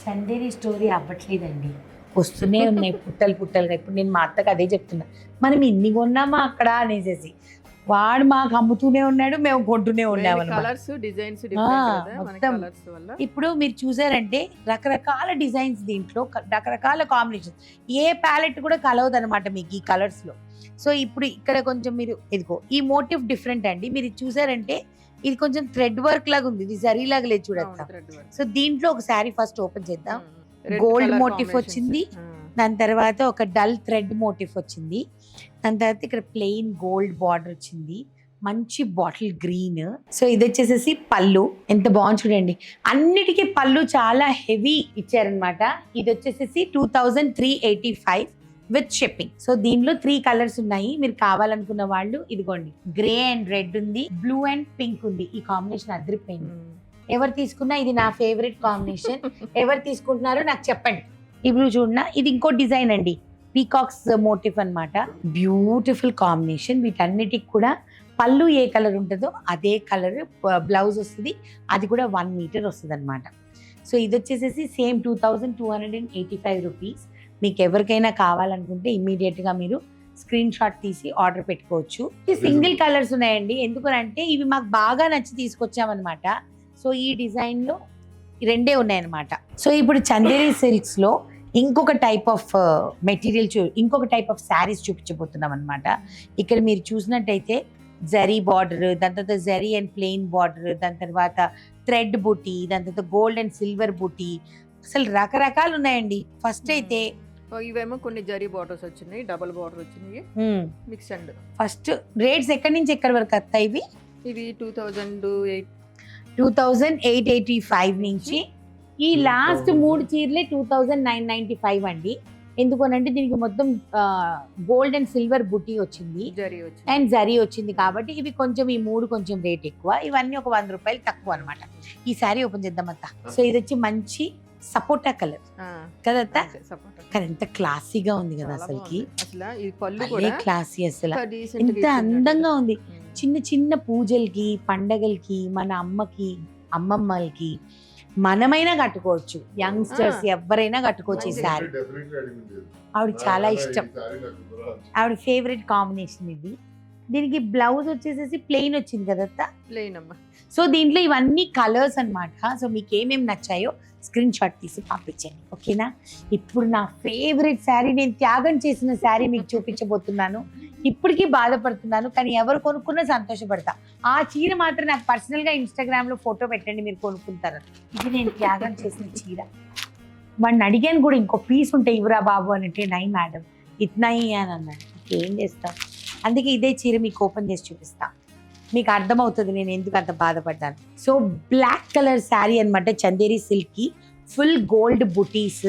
Chanderi story అవ్వట్లేదండి, వస్తూనే ఉన్నాయి పుట్టలుగా. ఇప్పుడు నేను మా అత్తకు అదే చెప్తున్నా, మనం ఇన్ని కొన్నామా అక్కడ అనేసి. వాడు మాకు అమ్ముతూనే ఉన్నాడు, మేము కొంటూనే ఉన్నాము. ఇప్పుడు మీరు చూసారంటే రకరకాల డిజైన్స్, దీంట్లో రకరకాల కాంబినేషన్, ఏ ప్యాలెట్ కూడా కలవదు అనమాట మీకు ఈ కలర్స్ లో. సో ఇప్పుడు ఇక్కడ కొంచెం మీరు ఇదిగో ఈ మోటివ్ డిఫరెంట్ అండి. మీరు చూసారంటే ఇది కొంచెం థ్రెడ్ వర్క్ లాగా ఉంది, ఇది జరీ లాగా లేదు చూడొచ్చు. సో దీంట్లో ఒక శారీ ఫస్ట్ ఓపెన్ చేద్దాం. గోల్డ్ మోటివ్ వచ్చింది, దాని తర్వాత ఒక డల్ థ్రెడ్ మోటివ్ వచ్చింది, దాని తర్వాత ఇక్కడ ప్లెయిన్ గోల్డ్ బార్డర్ వచ్చింది, మంచి బాటిల్ గ్రీన్. సో ఇది వచ్చేసేసి పళ్ళు, ఎంత బాగుంది చూడండి. అన్నిటికీ పళ్ళు చాలా హెవీ ఇచ్చారనమాట. ఇది వచ్చేసేసి 2,385 విత్ షిప్పింగ్. సో దీనిలో 3 కలర్స్ ఉన్నాయి, మీరు కావాలనుకున్న వాళ్ళు ఇదిగోండి. గ్రే అండ్ రెడ్ ఉంది, బ్లూ అండ్ పింక్ ఉంది. ఈ కాంబినేషన్ అదిరిపోయింది. ఎవరు తీసుకున్నా ఇది నా ఫేవరెట్ కాంబినేషన్. ఎవరు తీసుకుంటున్నారో నాకు చెప్పండి. ఇప్పుడు చూడనా, ఇది ఇంకో డిజైన్ అండి, పీకాక్స్ మోటివ్ అన్నమాట. Beautiful combination. వీటన్నిటికి కూడా పళ్ళు ఏ కలర్ ఉంటుందో అదే కలర్ బ్లౌజ్ వస్తుంది, అది కూడా 1 మీటర్ వస్తుంది అనమాట. సో ఇది వచ్చేసేసి సేమ్ 2,285 రూపీస్. మీకు ఎవరికైనా కావాలనుకుంటే ఇమ్మీడియట్గా మీరు స్క్రీన్ షాట్ తీసి ఆర్డర్ పెట్టుకోవచ్చు. సింగిల్ కలర్స్ ఉన్నాయండి, ఎందుకంటే ఇవి మాకు బాగా నచ్చి తీసుకొచ్చామన్నమాట. సో ఈ డిజైన్లో 2 ఉన్నాయన్నమాట. సో ఇప్పుడు చందేరి సిల్క్స్లో ఇంకొక టైప్ ఆఫ్ మెటీరియల్ ఇంకొక టైప్ ఆఫ్ శారీస్ చూపించబోతున్నాం అనమాట. ఇక్కడ మీరు చూసినట్టయితే జరీ బార్డర్, దాని తర్వాత జరీ అండ్ ప్లెయిన్ బార్డర్, దాని తర్వాత థ్రెడ్ బుటీ, దాని తర్వాత గోల్డ్ అండ్ సిల్వర్ బుటీ, అసలు రకరకాలు ఉన్నాయండి. ఫస్ట్ అయితే ఇవేమో కొన్ని జరీ బార్డర్స్ వచ్చినాయి, డబుల్ బార్డర్ వచ్చినాయి, మిక్స్ అండ్. ఫస్ట్ రేట్స్ ఎక్కడి నుంచి ఎక్కడి వరకు వస్తాయి? ఇవి 2,885 నుంచి. ఈ లాస్ట్ 3 చీరలే 2,995 అండి. ఎందుకనంటే దీనికి మొత్తం గోల్డ్ అండ్ సిల్వర్ బుటీ వచ్చింది అండ్ జరీ వచ్చింది, కాబట్టి ఇవి కొంచెం ఈ 3 కొంచెం రేట్ ఎక్కువ, ఇవన్నీ ఒక 100 రూపాయలు తక్కువ అనమాట. ఈ శారీ ఓపెన్ చేద్దాం అత్త. సో ఇది వచ్చి మంచి సపోటా కలర్ కదా అత్త, కానీ ఎంత క్లాసీగా ఉంది కదా అసలుకి, క్లాసీ అసలు ఎంత అందంగా ఉంది. చిన్న చిన్న పూజలకి, పండగలకి, మన అమ్మకి, అమ్మమ్మలకి మనమైనా కట్టుకోవచ్చు, యంగ్స్టర్స్ ఎవరైనా కట్టుకోవచ్చు. ఈ శారీ ఆవిడ చాలా ఇష్టం, ఆవిడ ఫేవరెట్ కాంబినేషన్ ఇది. దీనికి బ్లౌజ్ వచ్చేసేసి ప్లెయిన్ వచ్చింది కదా. ప్లెయిన్ అమ్మా. సో దీంట్లో ఇవన్నీ కలర్స్ అన్నమాట. సో మీకు ఏమేమి నచ్చాయో స్క్రీన్ షాట్ తీసి పంపించండి, ఓకేనా. ఇప్పుడు నా ఫేవరెట్ శారీ, నేను త్యాగం చేసిన శారీ మీకు చూపించబోతున్నాను. ఇప్పటికీ బాధపడుతున్నాను, కానీ ఎవరు కొనుక్కున్నా సంతోషపడతా. ఆ చీర మాత్రం నాకు పర్సనల్గా ఇన్స్టాగ్రామ్లో ఫోటో పెట్టండి, మీరు కొనుక్కుంటారు. ఇది నేను త్యాగం చేసిన చీర. వాడిని అడిగాను కూడా, ఇంకో పీస్ ఉంటే ఇవ్వరా బాబు అని అంటే, నై మేడం ఇట్నాయి అని అన్నాడు. ఏం చేస్తాం, అందుకే ఇదే చీర మీకు ఓపెన్ చేసి చూపిస్తా, మీకు అర్థమవుతుంది నేను ఎందుకు అంత బాధపడ్డాను. సో బ్లాక్ కలర్ శారీ అనమాట, చందేరి సిల్క్, ఫుల్ గోల్డ్ బుటీస్.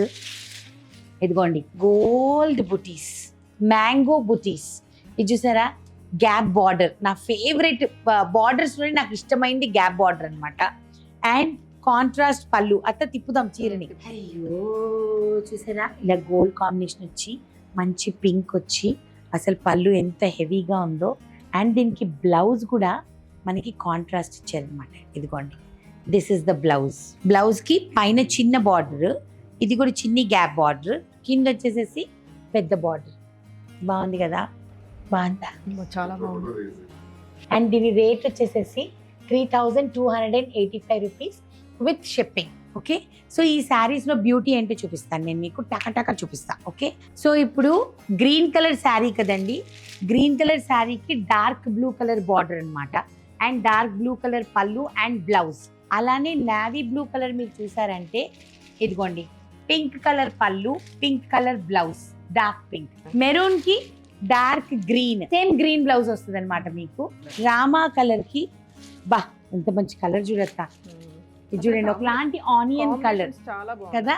ఇదిగోండి గోల్డ్ బుటీస్, మ్యాంగో బుటీస్. ఇది చూసారా, గ్యాప్ బార్డర్. నా ఫేవరెట్ బార్డర్స్లోనే నాకు ఇష్టమైంది గ్యాప్ బార్డర్ అనమాట. అండ్ కాంట్రాస్ట్ పళ్ళు. అత్త తిప్పుదాం చీరని. అయ్యో చూసారా, ఇలా గోల్డ్ కాంబినేషన్ వచ్చి మంచి పింక్ వచ్చి, అసలు పళ్ళు ఎంత హెవీగా ఉందో. అండ్ దీనికి బ్లౌజ్ కూడా మనకి కాంట్రాస్ట్ ఇచ్చారనమాట. ఇదిగోండి, దిస్ ఇస్ ద బ్లౌజ్. బ్లౌజ్కి పైన చిన్న బార్డర్, ఇది కూడా చిన్ని గ్యాప్ బార్డర్, కింద వచ్చేసేసి పెద్ద బార్డర్. బాగుంది కదా, బాగుందా? చాలా బాగుంది. అండ్ దీని రేట్ వచ్చేసేసి 3285 rupees with shipping, okay. So ఈ శారీస్లో బ్యూటీ ఏంటో చూపిస్తాను నేను మీకు, టకటక చూపిస్తాను, ఓకే. సో ఇప్పుడు గ్రీన్ కలర్ శారీ కదండి, గ్రీన్ కలర్ శారీకి డార్క్ బ్లూ కలర్ బార్డర్ అనమాట. అండ్ డార్క్ బ్లూ కలర్ పళ్ళు అండ్ బ్లౌజ్. అలానే నావీ బ్లూ కలర్ మీరు చూసారంటే, ఇదిగోండి పింక్ కలర్ పళ్ళు, pink colour blouse, dark pink. Maroon కి dark green, same green blouse వస్తుంది అనమాట మీకు. రామా కలర్ కి, బా ఎంత మంచి కలర్ చూడొస్తా. ఇది చూడండి, ఒకలాంటి ఆనియన్ కలర్ కదా,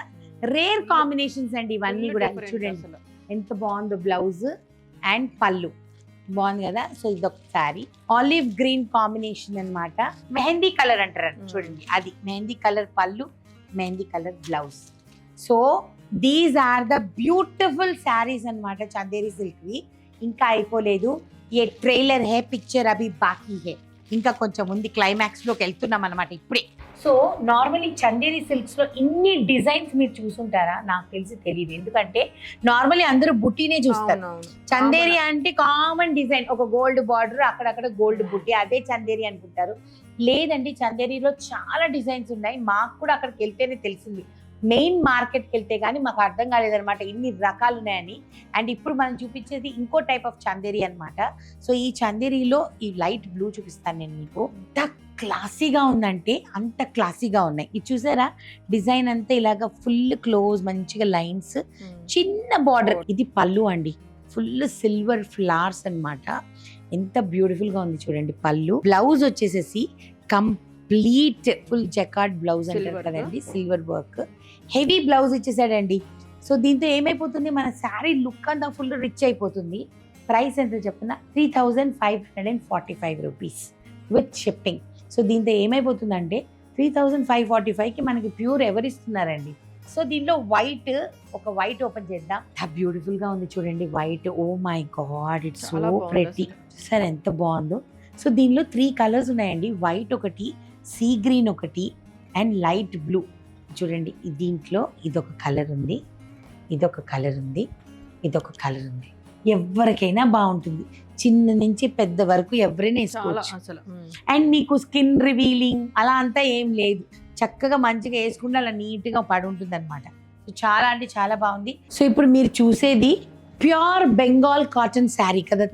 రేర్ కాంబినేషన్స్ అండి ఇవన్నీ కూడా. చూడండి ఎంత బాగుందో బ్లౌజ్ అండ్ పళ్ళు, బాగుంది కదా. సో ఇదొక శారీ, ఆలివ్ గ్రీన్ కాంబినేషన్ అన్నమాట. మెహందీ కలర్ అంటారు చూడండి, అది మెహందీ కలర్ పళ్ళు, mehndi colour blouse. So these are the beautiful saris అన్నమాట చందేరి సిల్క్వి. ఇంకా అయిపోలేదు, ఏ ట్రైలర్ హే, పిక్చర్ అభి బాకీ హే, ఇంకా కొంచెం ఉంది, క్లైమాక్స్లోకి వెళ్తున్నాం అనమాట ఇప్పుడే. సో నార్మల్లీ చందేరి సిల్క్స్లో ఇన్ని డిజైన్స్ మీరు చూసుంటారా, నాకు తెలిసి తెలియదు. ఎందుకంటే నార్మల్లీ అందరూ బుట్టీనే చూస్తారు. చందేరి అంటే కామన్ డిజైన్, ఒక గోల్డ్ బార్డర్, అక్కడక్కడ గోల్డ్ బుట్టి, అదే చందేరి అనుకుంటారు. లేదండి, చందేరిలో చాలా డిజైన్స్ ఉన్నాయి. మాకు కూడా అక్కడికి వెళ్తేనే తెలిసింది, మెయిన్ మార్కెట్కి వెళ్తే కానీ మాకు అర్థం కాలేదనమాట ఇన్ని రకాలు ఉన్నాయని. అండ్ ఇప్పుడు మనం చూపించేది ఇంకో టైప్ ఆఫ్ చందేరి అనమాట. సో ఈ చందేరిలో ఈ లైట్ బ్లూ చూపిస్తాను నేను మీకు. ఎంత క్లాసీగా ఉందంటే అంత క్లాసీగా ఉన్నాయి. ఇది చూసారా, డిజైన్ అంతా ఇలాగా ఫుల్ క్లోజ్, మంచిగా లైన్స్, చిన్న బార్డర్. ఇది పళ్ళు అండి, ఫుల్ సిల్వర్ ఫ్లవర్స్ అన్నమాట. ఎంత బ్యూటిఫుల్ గా ఉంది చూడండి పళ్ళు. బ్లౌజ్ వచ్చేసేసి కంప్లీట్ ఫుల్ జకార్డ్ బ్లౌజ్ అంటారు కదండి, సిల్వర్ వర్క్, హెవీ బ్లౌజ్ ఇచ్చేసాడండి. సో దీంతో ఏమైపోతుంది, మన శారీ లుక్ అంతా ఫుల్ రిచ్ అయిపోతుంది. ప్రైస్ ఎంత చెప్తున్నా, 3545 రూపీస్ విత్ షిప్పింగ్. సో దీంతో ఏమైపోతుందంటే 3545కి మనకి ప్యూర్ ఎవరిస్తున్నారండి. సో దీనిలో వైట్, ఒక వైట్ ఓపెన్ చేద్దాం. బ్యూటిఫుల్ గా ఉంది చూడండి white. Oh my God, it's so pretty. Sir ఎంత బాగుందో. సో దీనిలో 3 కలర్స్ ఉన్నాయండి, వైట్ ఒకటి, సీ గ్రీన్ ఒకటి అండ్ లైట్ బ్లూ. చూడండి దీంట్లో ఇదొక కలర్ ఉంది, ఇదొక కలర్ ఉంది, ఇదొక కలర్ ఉంది. ఎవరికైనా బాగుంటుంది, చిన్న నుంచి పెద్ద వరకు ఎవరైనా వేసుకోవచ్చు. అండ్ మీకు స్కిన్ రివీలింగ్ అలా అంతా ఏం లేదు, చక్కగా మంచిగా వేసుకుంటే అలా నీట్గా పడి ఉంటుంది అనమాట. చాలా అంటే చాలా బాగుంది. సో ఇప్పుడు మీరు చూసేది ప్యూర్ బెంగాల్ కాటన్ శారీ కదా.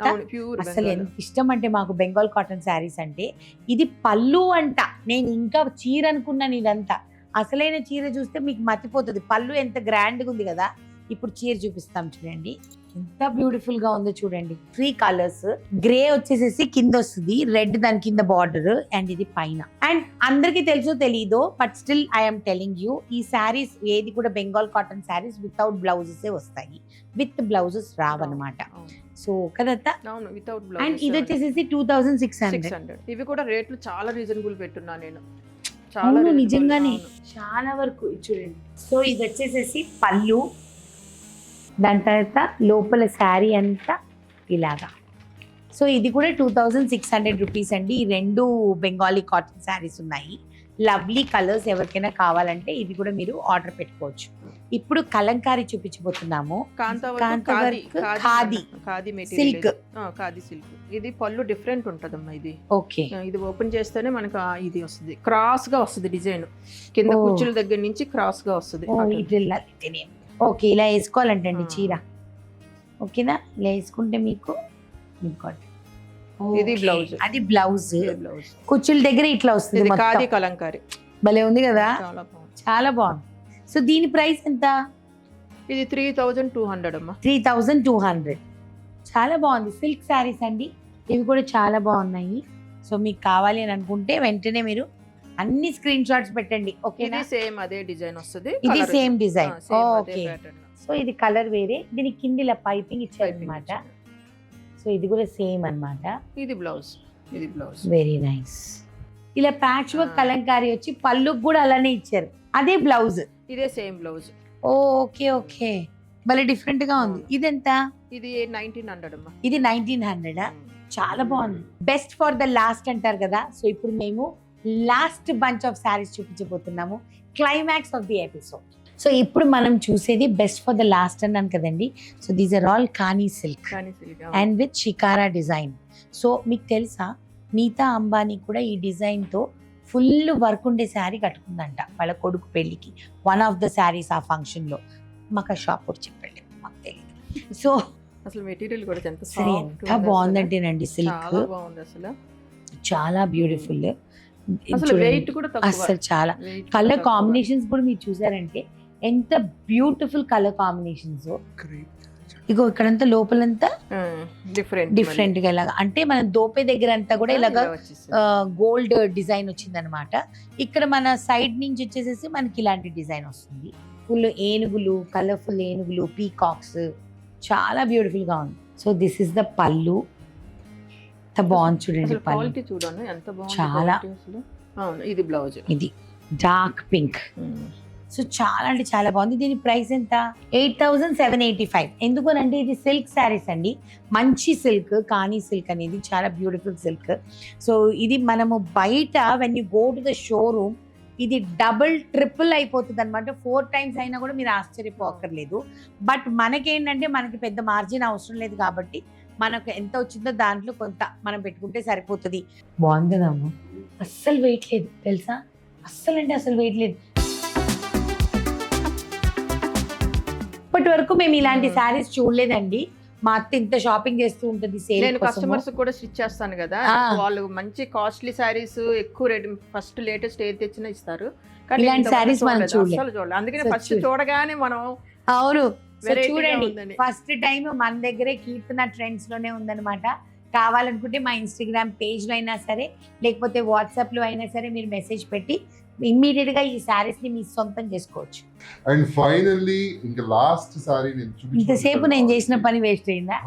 అసలు ఎంత ఇష్టం అంటే మాకు బెంగాల్ కాటన్ శారీస్ అంటే. ఇది పళ్ళు అంట, నేను ఇంకా చీర అనుకున్నాను ఇదంతా. అసలైన చీర చూస్తే మీకు మతిపోతుంది, పళ్ళు ఎంత గ్రాండ్గా ఉంది కదా. ఇప్పుడు చీర చూపిస్తాం చూడండి, ఎంత బ్యూటిఫుల్ గా ఉందో చూడండి. 3 కలర్స్, గ్రే వచ్చేసేసి కింద వస్తుంది, రెడ్ దాని కింద బార్డర్, అండ్ ఇది పైన. అండ్ అందరికి తెలుసో తెలీదో, but still I'm telling you, ఈ శారీస్ ఏది కూడా Bengal cotton saris without blouses వస్తాయి, విత్ బ్లౌజెస్ రావన్నమాట. సో కదత్తా. అండ్ ఇది వచ్చేసేసి 2600. ఇవి కూడా రేట్లు చాలా రీజనబుల్ పెట్టున్నా నేను, నిజంగానే చాలా వరకు. చూడండి, సో ఇది వచ్చేసేసి పళ్ళు, దాని తర్వాత లోపల శారీ అంతా ఇలాగా. సో ఇది కూడా 2600 రూపీస్ అండి. ఈ 2 బెంగాలీ కాటన్ శారీస్ ఉన్నాయి. లవ్లీ కలర్స్ ఎవరికైనా కావాలంటే ఇవి కూడా మీరు ఆర్డర్ పెట్టుకోవచ్చు. ఇప్పుడు కలంకారీ చూపించబోతున్నాము. ఖాదీ సిల్క్. ఖాదీ సిల్క్ ఇది పళ్ళు డిఫరెంట్ ఉంటదమ్మా. ఇది ఓకే, ఇది ఓపెన్ చేస్తేనే మనకు ఇది వస్తుంది, క్రాస్ గా వస్తుంది డిజైన్, కింద కుచ్చుల దగ్గర నుంచి క్రాస్ గా వస్తుంది. ఓకే, ఇలా వేసుకోవాలంటండి చీర. ఓకేనా, ఇలా వేసుకుంటే మీకు ఇది బ్లౌజ్, అది బ్లౌజ్. కుచ్చుల దగ్గర ఇట్లా వస్తుంది. ఖాదీ కలంకారీ భలే ఉంది కదా, చాలా బాగుంది, చాలా బాగుంది. సో దీని ప్రైస్ ఎంత? ఇది 3200 అమ్మా. 3200. చాలా బాగుంది. సిల్క్ శారీస్ అండి, ఇవి కూడా చాలా బాగున్నాయి. సో మీకు కావాలి అని అనుకుంటే వెంటనే మీరు అన్ని స్క్రీన్ షాట్స్ పెట్టండి. ఓకేనా, సేమ్ అదే డిజైన్ వస్తుంది, ఇది సేమ్ డిజైన్. ఓకే, సో ఇది కలర్ వేరే, దీని కింద ఇలా పైపింగ్ ఇచ్చారు అనమాట. సో ఇది కూడా సేమ్ అన్నమాట. ఇది బ్లౌజ్, ఇది బ్లౌజ్. Very nice. ఇలా ప్యాచ్ వర్క్ కలంకారీ వచ్చి పళ్ళుకి కూడా అలానే ఇచ్చారు, అదే బ్లౌజ్. ఇదే సేమ్ బ్లౌజ్. ఓకే ఓకే, భలే డిఫరెంట్ గా ఉంది. ఇది ఎంత? ఇది 1900 అమ్మా. ఇది 1900. చాలా బాగుంది. బెస్ట్ ఫర్ ద లాస్ట్ అంటారు కదా, సో ఇప్పుడు మేము లాస్ట్ బంచ్ ఆఫ్ శారీస్ చూపించబోతున్నాము, climax of the episode. So ఇప్పుడు మనం చూసేది బెస్ట్ ఫర్ ద లాస్ట్ అన్నాను కదండి. సో దీస్ ఆర్ ఆల్ కానీ silk and with shikara design. So మీకు తెలుసా, నీతా అంబానీ కూడా ఈ డిజైన్తో ఫుల్ వర్క్ ఉండే శారీ కట్టుకుందంట వాళ్ళ కొడుకు పెళ్ళికి. వన్ ఆఫ్ ద శారీస్ ఆ ఫంక్షన్లో మాకు ఆ షాప్ కూడా చెప్పండి, మాకు తెలియదు. సో అసలు మెటీరియల్ కూడా ఎంత బాగుందంటేనండి, సిల్క్ అసలు చాలా బ్యూటిఫుల్. అసలు వెయిట్ కూడా అసలు చాలా కలర్ కాంబినేషన్స్ కూడా మీరు చూసారంటే ఎంత బ్యూటిఫుల్ కలర్ కాంబినేషన్స్. ఇగో ఇక్కడంతా లోపలంతా డిఫరెంట్ గా ఇలాగా, అంటే మన దోపే దగ్గర అంతా కూడా ఇలాగా గోల్డ్ డిజైన్ వచ్చింది అనమాట. ఇక్కడ మన సైడ్ నుంచి వచ్చేసేసి మనకి ఇలాంటి డిజైన్ వస్తుంది. ఫుల్ ఏనుగులు, కలర్ఫుల్ ఏనుగులు, పీకాక్స్, చాలా బ్యూటిఫుల్ గా ఉంది. సో దిస్ ఇస్ ద పళ్ళు. ఎంత బాగుంది చూడండి పళ్ళు, చాలా. ఇది బ్లౌజ్, ఇది డార్క్ పింక్. సో చాలా అంటే చాలా బాగుంది. దీని ప్రైస్ ఎంత? 8785. ఎందుకనంటే ఇది సిల్క్ శారీస్ అండి, మంచి సిల్క్, కానీ సిల్క్ అనేది చాలా బ్యూటిఫుల్ సిల్క్. సో ఇది మనము బయట when you go to the showroom ఇది డబుల్ ట్రిపుల్ అయిపోతుంది అనమాట. 4 times అయినా కూడా మీరు ఆశ్చర్యపోక్కర్లేదు. బట్ మనకేంటంటే మనకి పెద్ద మార్జిన్ అవసరం లేదు కాబట్టి మనకు ఎంత వచ్చిందో దాంట్లో కొంత మనం పెట్టుకుంటే సరిపోతుంది. బాగుంది కదమ్మా, అస్సలు వెయిట్ లేదు తెలుసా, అస్సలు అంటే అసలు వెయిట్ లేదు. ఇప్పటి వరకు మేము ఇలాంటి శారీస్ చూడలేదండి. మా అత్త ఇంత షాపింగ్ చేస్తూ ఉంటుంది సేల్. నేను కస్టమర్స్ కూడా స్టిచ్ చేస్తాను కదా, వాళ్ళు మంచి కాస్ట్లీ శారీస్ ఎక్కువ రేట్ ఫస్ట్ లేటెస్ట్ ఏది తెచ్చినా ఇస్తారు. కానీ ఇలాంటి శారీస్ మనం చూడలేదు, అందుకని ఫస్ట్ చూడగానే మనం అవును చూడండి, ఫస్ట్ టైం మన దగ్గరే కీర్తన ట్రెండ్స్ లోనే ఉందన్నమాట. కావాలనుకుంటే మా ఇన్స్టాగ్రామ్ పేజ్ లో అయినా సరే, లేకపోతే వాట్సాప్ లో అయినా సరే మీరు మెసేజ్ పెట్టి ఇమ్మీడియట్ గా ఈ సారీస్ ని మీ సొంతం చేసుకోవచ్చు. అండ్ ఫైనల్లీ ఇంకా లాస్ట్ సారీ నేను చూపించాను. ఇంతసేపు నేను చేసిన పని వేస్ట్ అయిందా?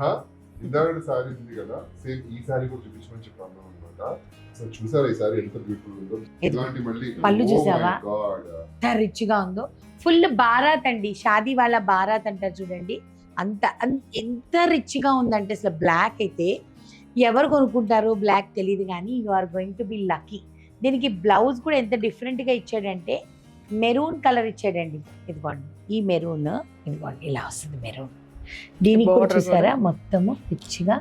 ఇందాక సారీ ఉంది కదా, సేమ్ ఈ సారీ కూడా చూపించమని చెప్పాను అన్నమాట. సో చూసారా ఈ సారీ ఎంత బ్యూటిఫుల్ ఉందో, ఇలాంటి మళ్ళీ పళ్ళు చూసావా ఎంత రిచ్ గా ఉందో. ఫుల్ బారాత్ అండి, షాదీ వాళ్ళ బారాత్ అంటారు చూడండి, అంత ఎంత రిచ్ గా ఉందంటే అసలు. బ్లాక్ అయితే ఎవరు కొనుక్కుంటారో బ్లాక్ తెలియదు, కానీ you are going to be lucky. దీనికి బ్లౌజ్ కూడా ఎంత డిఫరెంట్ గా ఇచ్చాడంటే మెరూన్ కలర్ ఇచ్చాడండి. ఇదిగోండి ఈ మెరూన్, ఇదిగోండి ఇలా వస్తుంది మెరూన్. దీనికి కూడా చూసారా మొత్తము రిచ్గా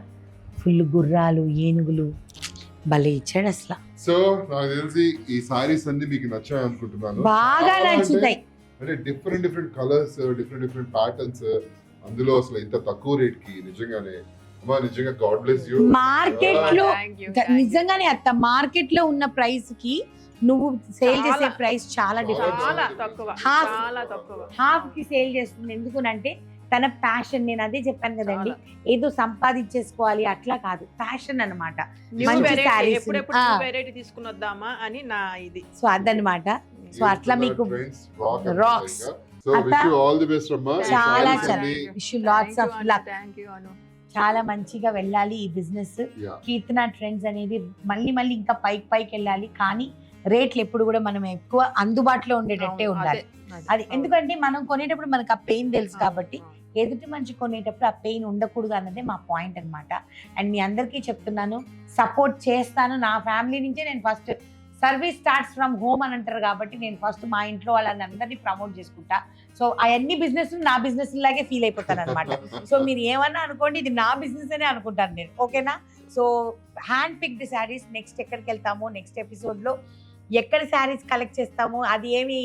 ఫుల్ గుర్రాలు, ఏనుగులు, భలే ఇచ్చాడు అసలు. సో నాకు తెలిసి ఈ సారీస్ అన్ని మీకు నచ్చాయి అనుకుంటున్నాను, బాగా నచ్చుతాయి. అంటే డిఫరెంట్ కలర్స్, డిఫరెంట్ ప్యాటర్న్స్, అందులో అసలు ఇంత తక్కువ రేట్ కి నిజంగానే నిజంగా గాడ్ బ్లెస్ యు. మార్కెట్ లో నిజంగానే అత్త, మార్కెట్ లో ఉన్న ప్రైస్ కి నువ్వు సేల్ చేసే ప్రైస్ చాలా డిఫరెంట్, హాఫ్ కి సేల్ చేస్తుంది. ఎందుకునంటే తన ప్యాషన్, నేను అదే చెప్పాను కదండి, ఏదో సంపాదించేసుకోవాలి అట్లా కాదు, ప్యాషన్ అన్నమాట. సో అదనమాట. సో అట్లా మీకు రాక్స్ చాలా లాట్స్ ఆఫ్ లక్. చాలా మంచిగా వెళ్ళాలి ఈ బిజినెస్. కీర్తన ట్రెండ్స్ అనేది మళ్ళీ ఇంకా పైకి వెళ్ళాలి, కానీ రేట్లు ఎప్పుడు కూడా మనం ఎక్కువ అందుబాటులో ఉండేటట్టే ఉండాలి. అది ఎందుకంటే మనం కొనేటప్పుడు మనకు ఆ పెయిన్ తెలుసు కాబట్టి, ఎదుటి మనిషి కొనేటప్పుడు ఆ పెయిన్ ఉండకూడదు అన్నదే మా పాయింట్ అన్నమాట. అండ్ మీ అందరికీ చెప్తున్నాను, సపోర్ట్ చేస్తాను. నా ఫ్యామిలీ నుంచే నేను first service starts from home అని అంటారు కాబట్టి నేను ఫస్ట్ మా ఇంట్లో వాళ్ళని అందరినీ ప్రమోట్ చేసుకుంటా. సో అవన్నీ బిజినెస్ నా బిజినెస్ లాగే ఫీల్ అయిపోతాను అనమాట. సో మీరు ఏమన్నా అనుకోండి, ఇది నా బిజినెస్ అనే అనుకుంటాను నేను, ఓకేనా? So hand picked saris next ఎక్కడికి వెళ్తామో, నెక్స్ట్ ఎపిసోడ్లో ఎక్కడ శారీస్ కలెక్ట్ చేస్తామో, అది ఏమి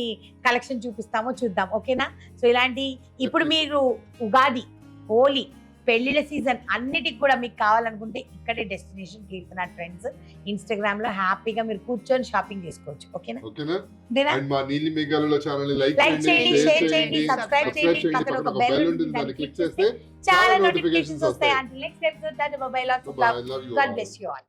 కలెక్షన్ చూపిస్తామో చూద్దాం, ఓకేనా? సో ఇలాంటి ఇప్పుడు మీరు ఉగాది, హోలీ, పెళ్లిళ్ళ సీజన్ అన్నిటికి కూడా మీకు కావాలనుకుంటే ఇక్కడే డెస్టినేషన్ కీర్తన ట్రెండ్స్ ఇన్స్టాగ్రామ్ లో హ్యాపీగా మీరు కూర్చొని షాపింగ్ చేసుకోవచ్చు, ఓకేనా? ఓకేనా? దేనా? అండ్ మా నీలి మేఘాలలో ఛానల్ ని లైక్ లైక్ చేయండి, షేర్ చేయండి, సబ్స్క్రైబ్ చేయండి, పక్కన ఒక బెల్ ఉంటుంది దాన్ని క్లిక్ చేస్తే చాలా నోటిఫికేషన్స్ వస్తాయి. అంటే నెక్స్ట్ ఎపిసోడ్ దాని mobile off Bye, I love you God all. Bless you all.